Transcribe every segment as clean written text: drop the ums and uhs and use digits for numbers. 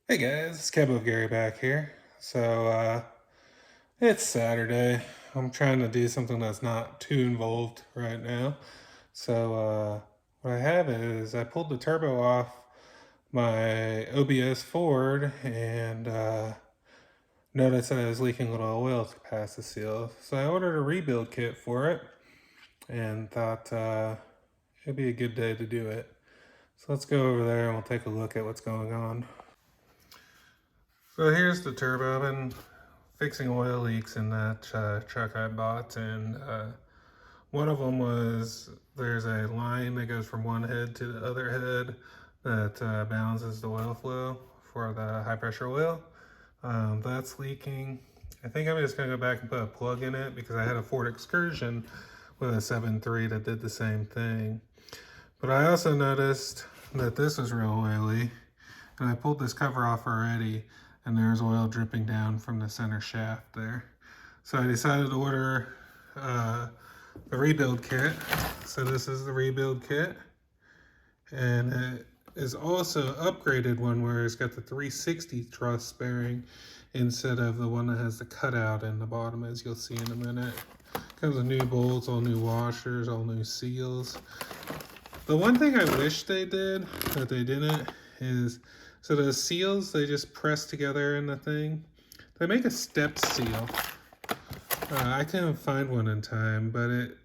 Hey guys, it's Cabo Gary back here. It's Saturday. I'm trying to do something that's not too involved right now. What I have is I pulled the turbo off my OBS Ford and noticed that I was leaking a little oil past the seal. So I ordered a rebuild kit for it and thought it'd be a good day to do it. So let's go over there and we'll take a look at what's going on. So here's the turbo. I've been fixing oil leaks in that truck I bought, and one of them was there's a line that goes from one head to the other head that balances the oil flow for the high pressure oil. That's leaking. I think I'm just gonna go back and put a plug in it because I had a Ford Excursion with a 7.3 that did the same thing. But I also noticed that this was real oily, and I pulled this cover off already, and there's oil dripping down from the center shaft there. So I decided to order the rebuild kit. So this is the rebuild kit, and it is also upgraded one where it's got the 360 truss bearing instead of the one that has the cutout in the bottom, as you'll see in a minute. Comes with new bolts, all new washers, all new seals. The one thing I wish they did that they didn't is, so the seals they just press together in the thing. They make a step seal. I couldn't find one in time, but it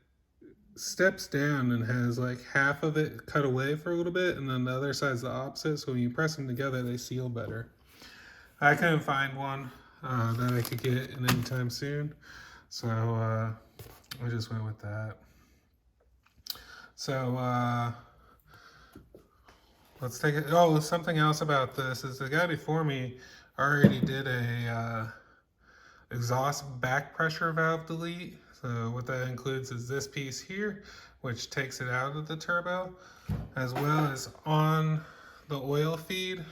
steps down and has like half of it cut away for a little bit, and then the other side's the opposite. So when you press them together, they seal better. I couldn't find one that I could get in any time soon, so I just went with that. So let's take it. Oh, something else about this is the guy before me already did a exhaust back pressure valve delete. So what that includes is this piece here, which takes it out of the turbo, as well as on the oil feed.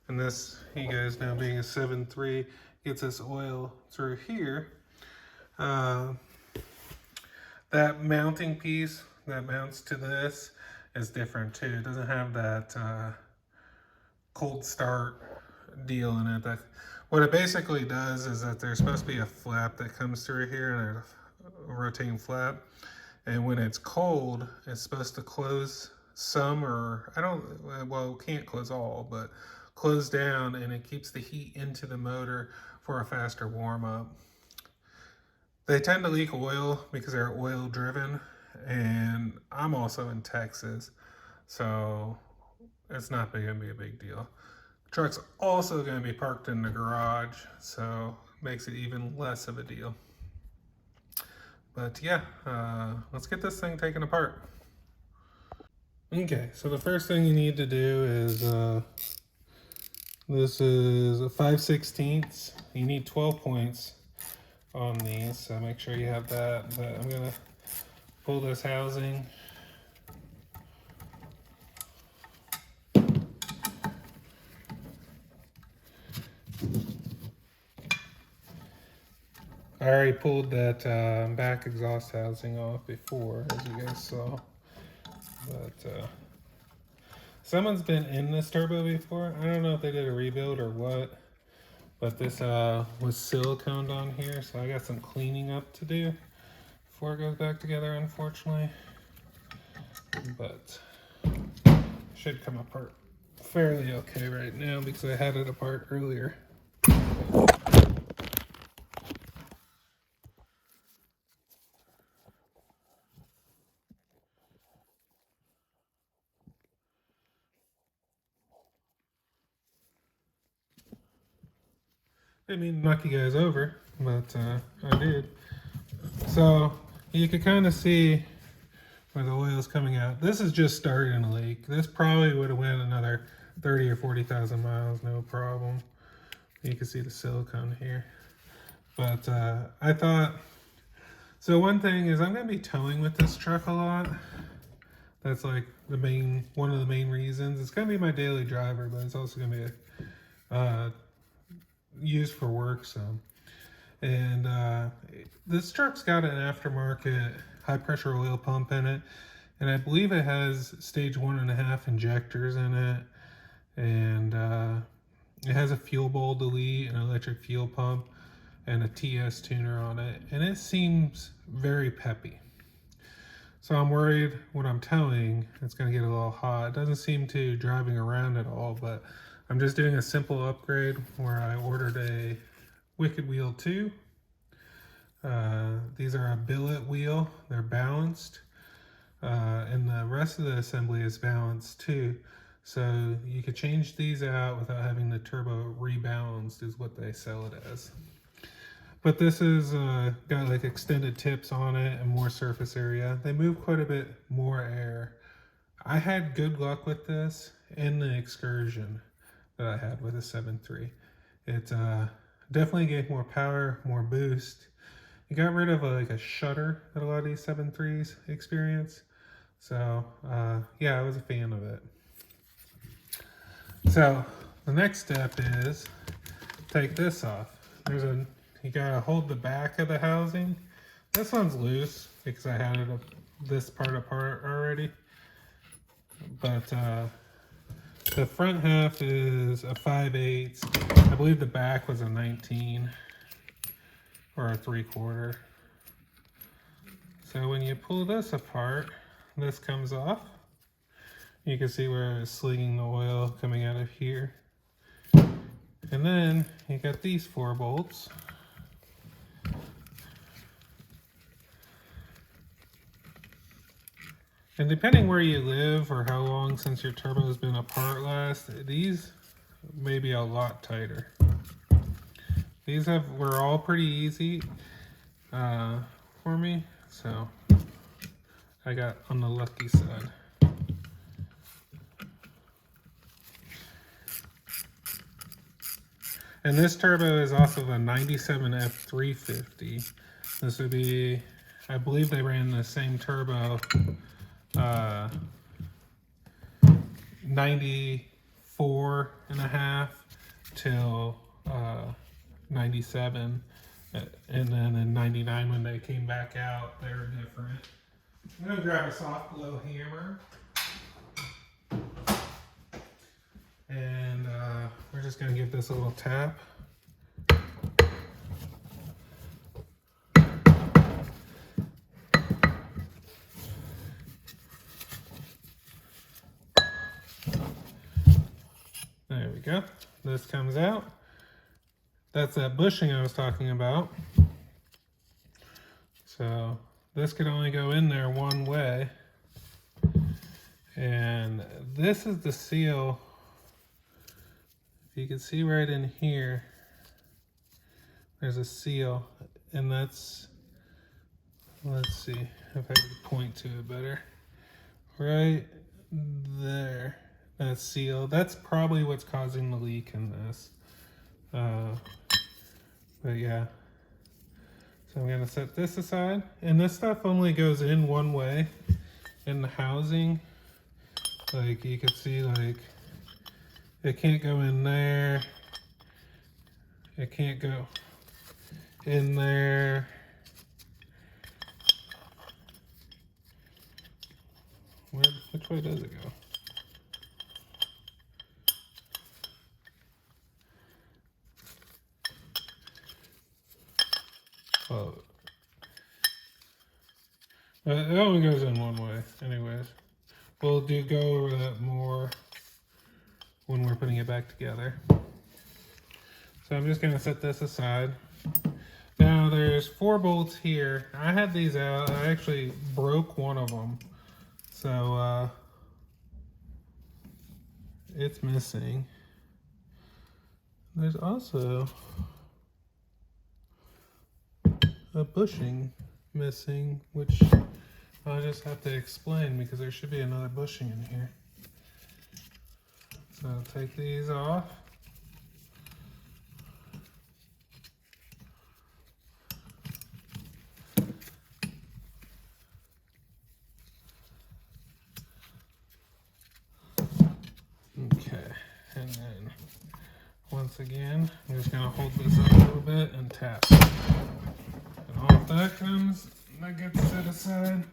And this, you guys now being a 7.3, gets this oil through here. That mounting piece that mounts to this is different too. It doesn't have that cold start deal in it. That what it basically does is that there's supposed to be a flap that comes through here, and there's a rotating flap. And when it's cold, it's supposed to close some, or I don't, well, can't close all, but close down, and it keeps the heat into the motor for a faster warm up. They tend to leak oil because they're oil driven, and I'm also in Texas, so it's not going to be a big deal. The truck's also going to be parked in the garage, so it makes it even less of a deal. But yeah, let's get this thing taken apart. Okay, so the first thing you need to do is this is a 5/16. You need 12 points on these, so make sure you have that. But I'm gonna pull this housing. I already pulled that back exhaust housing off before, as you guys saw. But someone's been in this turbo before. I don't know if they did a rebuild or what, but this was siliconed on here, so I got some cleaning up to do before it goes back together, unfortunately. But should come apart fairly okay right now because I had it apart earlier. Didn't mean to knock you guys over, but I did. So you can kind of see where the oil is coming out. This is just starting a leak. This probably would have went another 30 or 40,000 miles, no problem. You can see the silicone here. But I thought, so one thing is I'm gonna be towing with this truck a lot. That's like one of the main reasons. It's gonna be my daily driver, but it's also gonna be used for work some. And this truck's got an aftermarket high pressure oil pump in it, and I believe it has stage 1.5 injectors in it, and It has a fuel bowl delete, an electric fuel pump, and a TS tuner on it, and it seems very peppy. So I'm worried when I'm towing, it's gonna get a little hot. It doesn't seem to driving around at all, but I'm just doing a simple upgrade where I ordered a Wicked Wheel 2. These are a billet wheel, they're balanced, and the rest of the assembly is balanced too. So you could change these out without having the turbo rebalanced is what they sell it as. But this is got like extended tips on it and more surface area. They move quite a bit more air. I had good luck with this in the excursion that I had with a 7.3. It definitely gave more power, more boost. It got rid of like a shudder that a lot of these 7.3s experience. So yeah, I was a fan of it. So the next step is take this off. You gotta hold the back of the housing. This one's loose because I had it this part apart already. But the front half is a 5/8. I believe the back was a 19 or a 3/4. So when you pull this apart, this comes off. You can see where it's slinging the oil coming out of here. And then you got these 4 bolts. And depending where you live or how long since your turbo has been apart last, these may be a lot tighter. These were all pretty easy for me, so I got on the lucky side. And this turbo is also a 97 F350. This would be, I believe they ran the same turbo 94 and a half till 97, and then in 99 when they came back out they were different. I'm gonna grab a soft blow hammer and we're just gonna give this a little tap. There we go. This comes out. That's that bushing I was talking about. So this could only go in there one way. And this is the seal. If you can see right in here, there's a seal. And that's, let's see if I can point to it better. Right there. That seal, that's probably what's causing the leak in this. But yeah, so I'm gonna set this aside, and this stuff only goes in one way in the housing. Like you can see, like it can't go in there, it can't go in there. Which way does it go? Oh, it only goes in one way anyways. We'll go over that more when we're putting it back together. So I'm just going to set this aside. Now there's 4 bolts here. I had these out. I actually broke one of them. So it's missing. There's also a bushing missing, which I'll just have to explain because there should be another bushing in here. So I'll take these off. Okay, and then once again, I'm just gonna hold this up a little bit and tap. Off that comes, that gets set aside.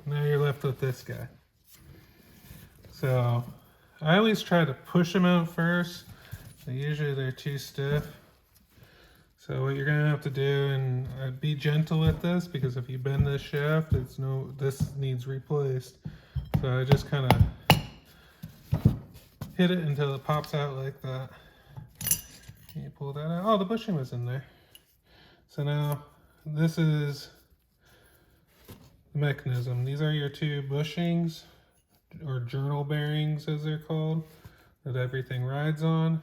Now you're left with this guy. So I always try to push them out first. Usually they're too stiff. So what you're gonna have to do, and be gentle with this, because if you bend this shaft, this needs replaced. So I just kind of hit it until it pops out like that. And you pull that out. Oh, the bushing was in there. So now this is the mechanism. These are your two bushings, or journal bearings as they're called, that everything rides on.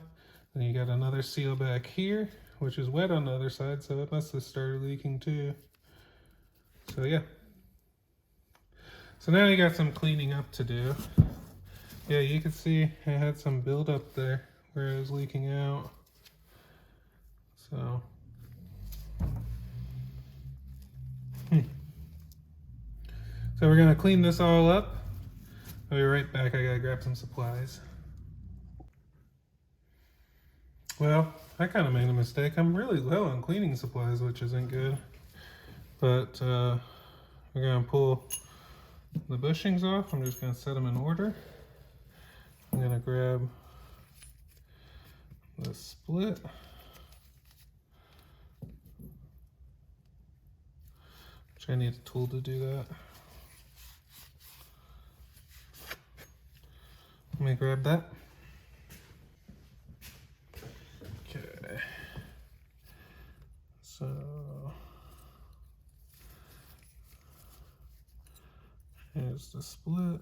Then you got another seal back here, which is wet on the other side, so it must have started leaking too. So yeah. So now you got some cleaning up to do. Yeah, you can see I had some buildup there where it was leaking out. So. So we're gonna clean this all up. I'll be right back. I gotta grab some supplies. Well, I kind of made a mistake. I'm really low on cleaning supplies, which isn't good. But we're gonna pull the bushings off. I'm just gonna set them in order. I'm gonna grab the split. Which I need a tool to do that. Let me grab that. Okay. So here's the split.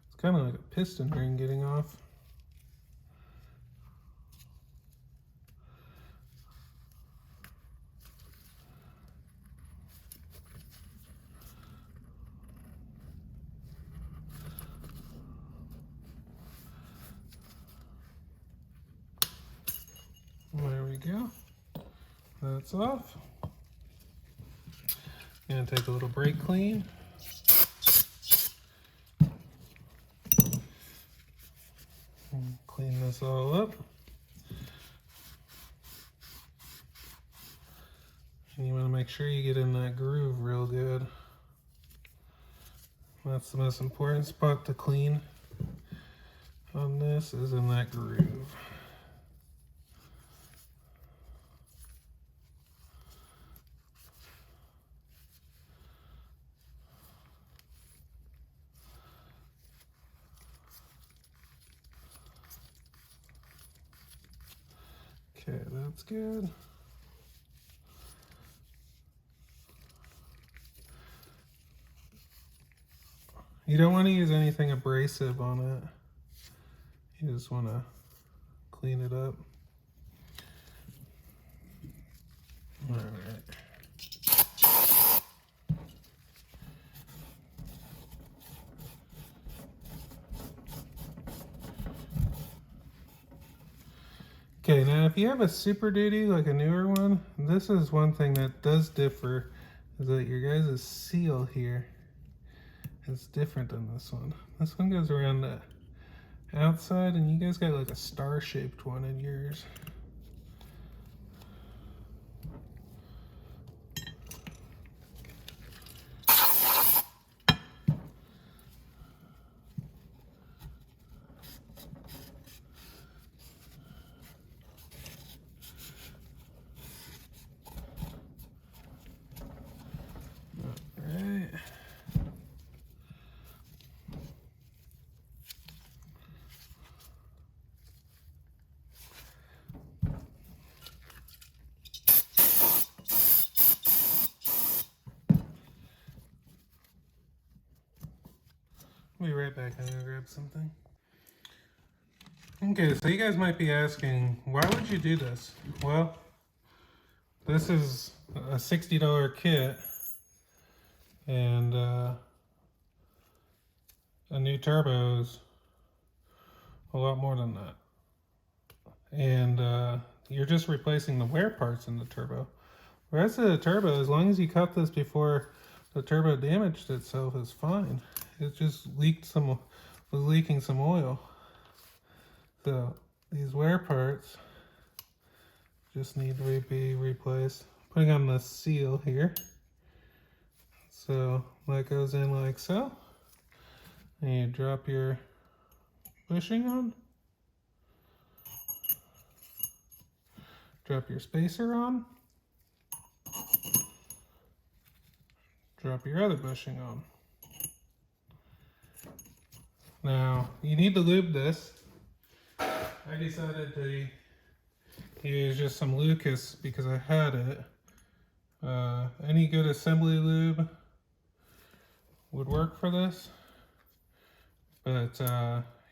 It's kind of like a piston ring getting off. There we go. That's off. Gonna take a little brake clean. And clean this all up. And you want to make sure you get in that groove real good. That's the most important spot to clean on this, is in that groove. Okay, that's good. You don't want to use anything abrasive on it. You just want to clean it up. All right. Okay, now if you have a Super Duty, like a newer one, this is one thing that does differ, is that your guys' seal here is different than this one. This one goes around the outside, and you guys got like a star-shaped one in yours. I'll be right back. I'm gonna grab something. Okay, so you guys might be asking, why would you do this? Well, this is a $60 kit, and a new turbo is a lot more than that. And you're just replacing the wear parts in the turbo. The rest of the turbo, as long as you cut this before the turbo damaged itself, is fine. It just was leaking some oil. So these wear parts just need to be replaced. Putting on the seal here. So that goes in like so. And you drop your bushing on. Drop your spacer on. Drop your other bushing on. Now, you need to lube this. I decided to use just some Lucas because I had it. Any good assembly lube would work for this, but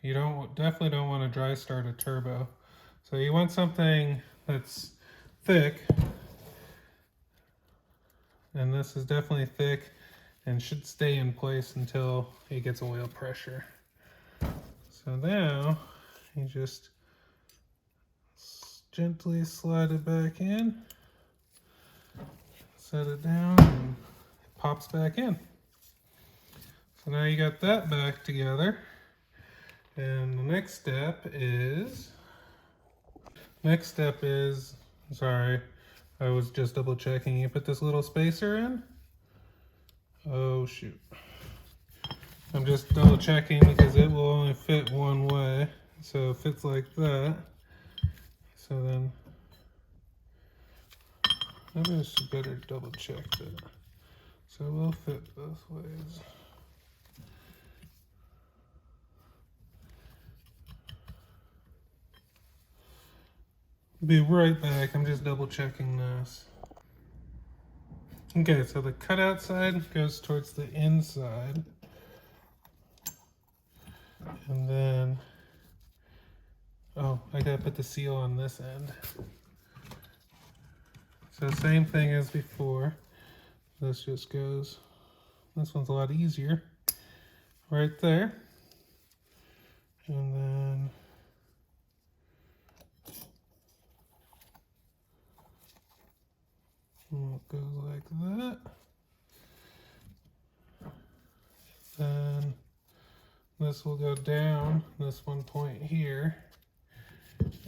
you definitely don't want to dry start a turbo. So you want something that's thick, and this is definitely thick and should stay in place until it gets oil pressure. So now you just gently slide it back in, set it down, and it pops back in. So now you got that back together. And the next step is, sorry, I was just double checking. You put this little spacer in. Oh shoot. I'm just double checking because it will only fit one way. So it fits like that. So then, maybe I should better double check that. So it will fit both ways. Be right back, I'm just double checking this. Okay, so the cutout side goes towards the inside. And then, oh, I gotta put the seal on this end. So same thing as before. This just goes, this one's a lot easier. Right there. And then it goes like that. Then this will go down this one point here,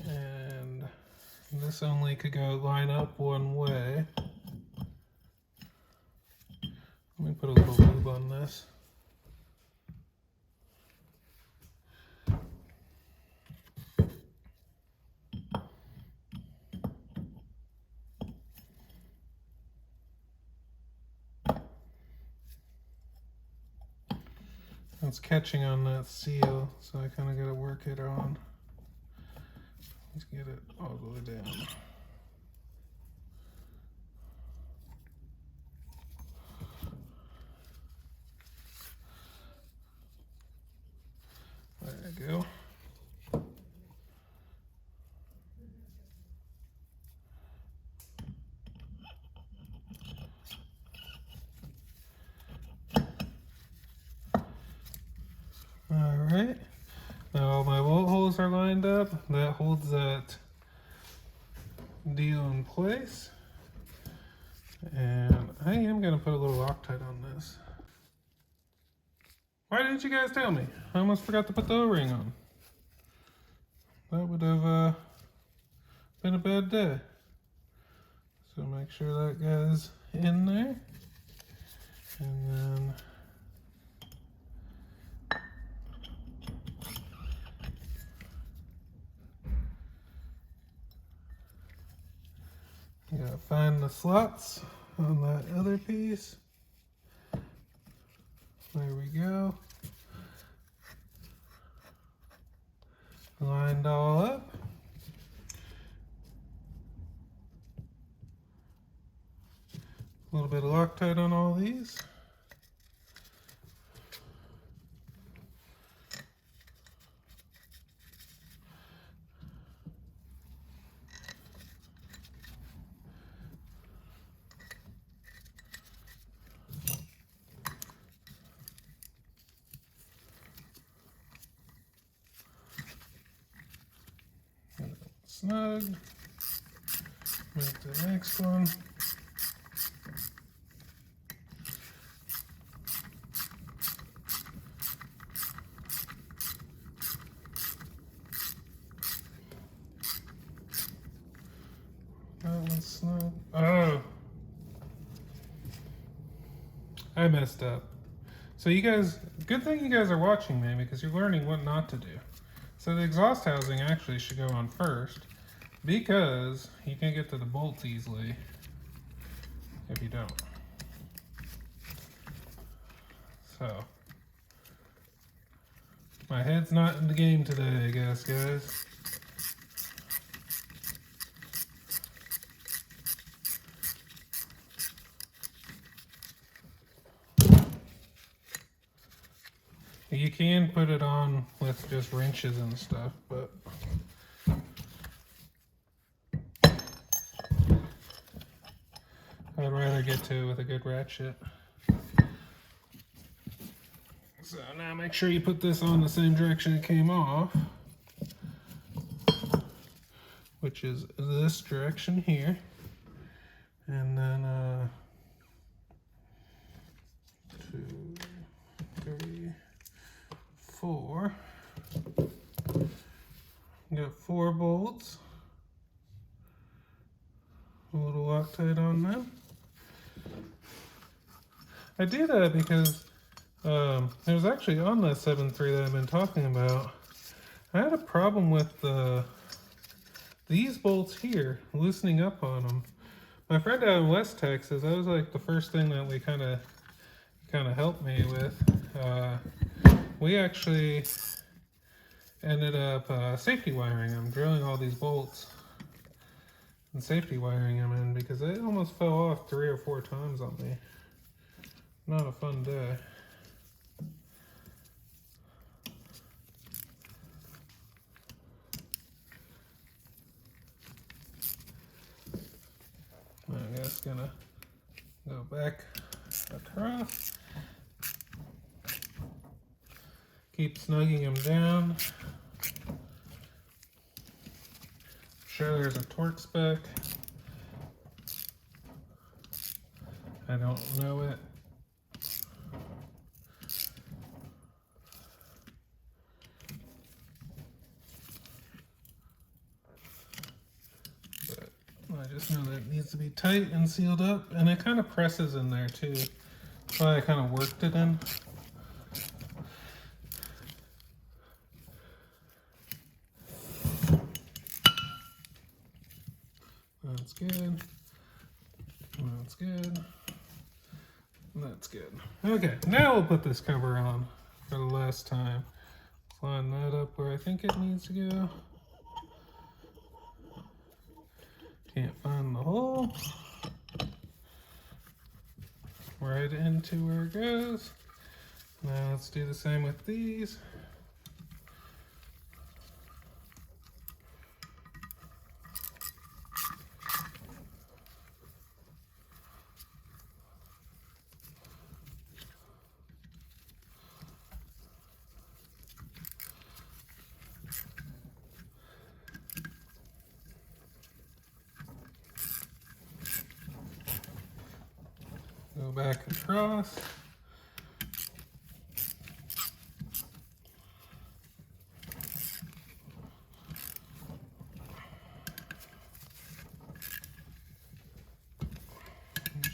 and this only could go line up one way. Let me put a little lube on this. It's catching on that seal, so I kind of got to work it on. Let's get it all the way down. There you go. Alright, now all my bolt holes are lined up. That holds that deal in place. And I am going to put a little Loctite on this. Why didn't you guys tell me? I almost forgot to put the O-ring on. That would have been a bad day. So make sure that goes in there. And then you gotta find the slots on that other piece. There we go. Lined all up. A little bit of Loctite on all these. Snug. Make the next one. I messed up. So you guys, good thing you guys are watching me because you're learning what not to do. So the exhaust housing actually should go on first because you can get to the bolts easily if you don't. So, my head's not in the game today, I guess, guys. You can put it on with just wrenches and stuff, but I'd rather get to it with a good ratchet. So now make sure you put this on the same direction it came off, which is this direction here. And then 2, 3, 4. Got 4 bolts. A little Loctite on them. I do that because it was actually on that 7.3 that I've been talking about. I had a problem with these bolts here loosening up on them. My friend out in West Texas, that was like the first thing that we kind of helped me with. We actually ended up safety wiring them, drilling all these bolts and safety wiring them in because they almost fell off 3 or 4 times on me. Not a fun day. I'm just gonna go back across. Keep snugging them down. Sure, there's a torque spec. I don't know it. But I just know that it needs to be tight and sealed up, and it kind of presses in there too. That's why I kind of worked it in. That's good. That's good. That's good. Okay, now we'll put this cover on for the last time. Line that up where I think it needs to go. Can't find the hole. Right into where it goes. Now let's do the same with these. Go back across.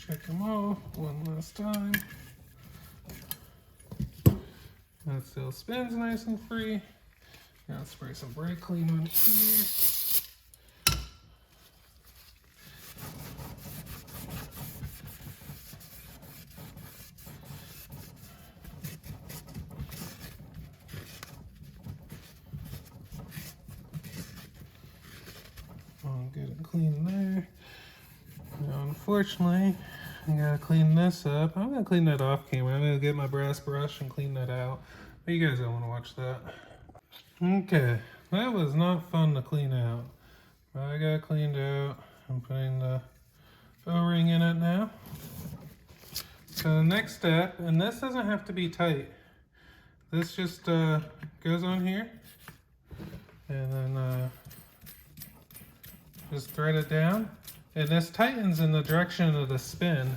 Check them off one last time. That still spins nice and free. Now spray some brake clean on here. All good and clean there. Now, unfortunately, I gotta clean this up. I'm gonna clean that off camera. I'm gonna get my brass brush and clean that out. But you guys don't want to watch that. Okay, that was not fun to clean out. But I got it cleaned out. I'm putting the O-ring in it now. So the next step, and this doesn't have to be tight. This just goes on here. And then just thread it down. And this tightens in the direction of the spin.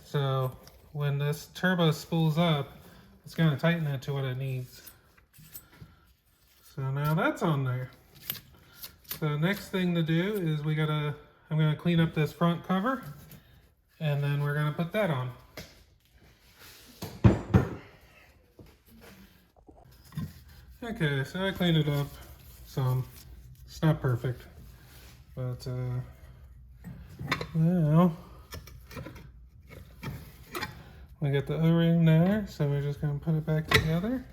So when this turbo spools up, it's going to tighten it to what it needs. So now that's on there. So next thing to do is I'm going to clean up this front cover, and then we're going to put that on. Okay, so I cleaned it up some. It's not perfect, but now we got the O-ring there, so we're just gonna put it back together.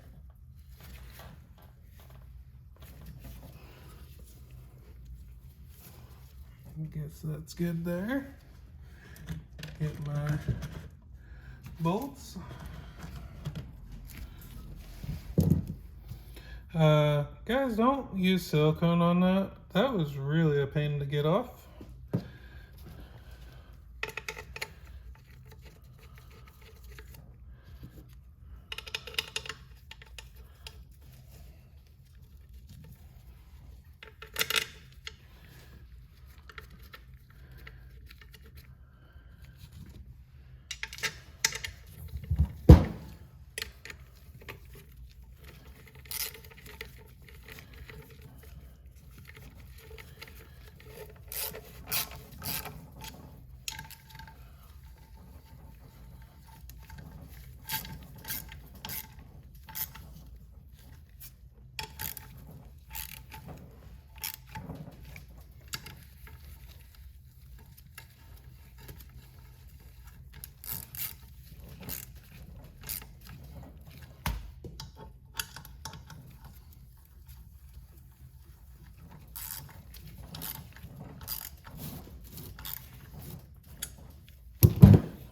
I guess that's good there. Get my bolts. Guys, don't use silicone on that. That was really a pain to get off.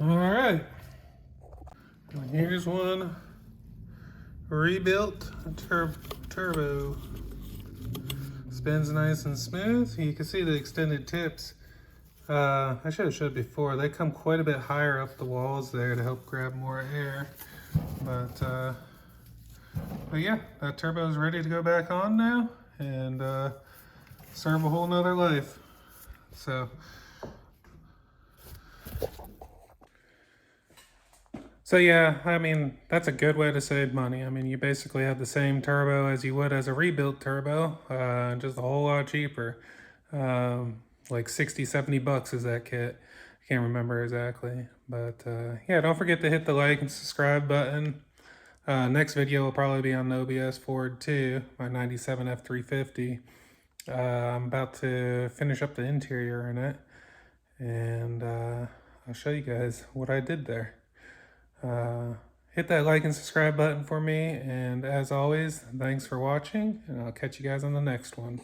All right, and here's one rebuilt turbo. Spins nice and smooth. You can see the extended tips. I should have showed before. They come quite a bit higher up the walls there to help grab more air. But yeah, that turbo is ready to go back on now and serve a whole nother life. So yeah, I mean, that's a good way to save money. I mean, you basically have the same turbo as you would as a rebuilt turbo, just a whole lot cheaper. Like 60, 70 bucks is that kit. I can't remember exactly. But yeah, don't forget to hit the like and subscribe button. Next video will probably be on the OBS Ford 2, my 97 F350. I'm about to finish up the interior in it. And I'll show you guys what I did there. Hit that like and subscribe button for me, and as always, thanks for watching, and I'll catch you guys on the next one.